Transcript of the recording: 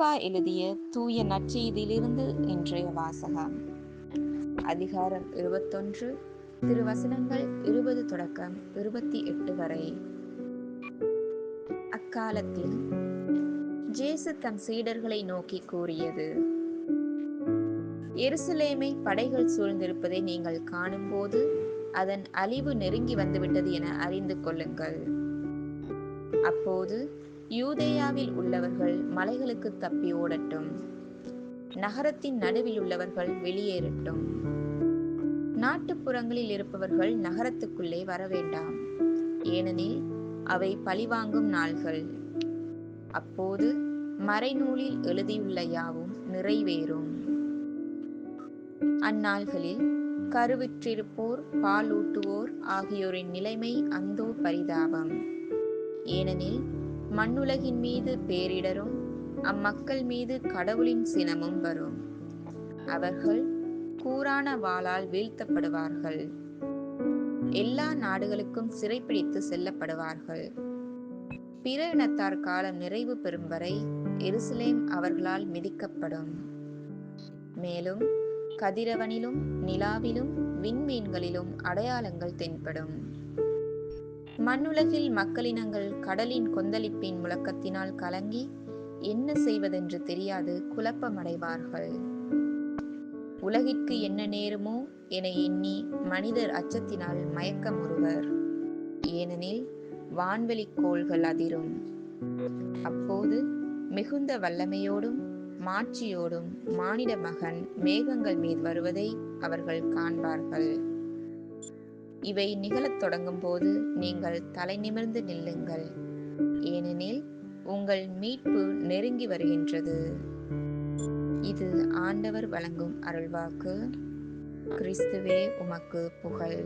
லூக்கா எழுதிய தூய நற்செய்தியிலிருந்து இன்றைய வாசகம். அதிகாரம் 21, திருவசனங்கள் 20 தொடக்கம் 28 வரை. அக்காலத்தில் இயேசு தம் சீடர்களை நோக்கி கூறியது: எருசலேமை படைகள் சூழ்ந்திருப்பதை நீங்கள் காணும்போது அதன் அழிவு நெருங்கி வந்துவிட்டது என அறிந்து கொள்ளுங்கள். அப்போது யூதேயாவில் உள்ளவர்கள் மலைகளுக்கு தப்பி ஓடட்டும், நகரத்தின் நடுவில் உள்ளவர்கள் வெளியேறட்டும். நாட்டுப்புறங்களில் இருப்பவர்கள் நகரத்துக்குள்ளே வரவேண்டாம், ஏனெனில் அவை பழிவாங்கும் நாள்கள். அப்போது மறைநூலில் எழுதியுள்ள யாவும் நிறைவேறும். அந்நாள்களில் கருவுற்றிருப்போர், பாலூட்டுவோர் ஆகியோரின் நிலைமை அந்தோ பரிதாபம். ஏனெனில் மண்ணுலகின் மீது பேரிடரும் அம்மக்கள் மீது கடவுளின் சினமும் வரும். அவர்கள் கூரான வாளால் வீழ்த்தப்படுவார்கள். எல்லா நாடுகளுக்கும் சிறைப்பிடித்து செல்லப்படுவார்கள். பிற இனத்தார் காலம் நிறைவு பெறும் வரை எருசலேம் அவர்களால் மிதிக்கப்படும். மேலும் கதிரவனிலும் நிலாவிலும் விண்மீன்களிலும் அடையாளங்கள் தென்படும். மண்ணுலகில் மக்களினங்கள் கடலின் கொந்தளிப்பின் முழக்கத்தினால் கலங்கி என்ன செய்வதென்று தெரியாது குழப்பமடைவார்கள். உலகிற்கு என்ன நேருமோ என எண்ணி மனிதர் அச்சத்தினால் மயக்கமுறுவர். ஏனெனில் வான்வெளி கோள்கள் அதிரும். அப்போது மிகுந்த வல்லமையோடும் மாட்சியோடும் மானிட மகன் மேகங்கள் மீது வருவதை அவர்கள் காண்பார்கள். இவை நிகழத் தொடங்கும் போது நீங்கள் தலை நிமிர்ந்து நில்லுங்கள், ஏனெனில் உங்கள் மீட்பு நெருங்கி வருகின்றது. இது ஆண்டவர் வழங்கும் அருள்வாக்கு. கிறிஸ்துவே உமக்கு புகழ்.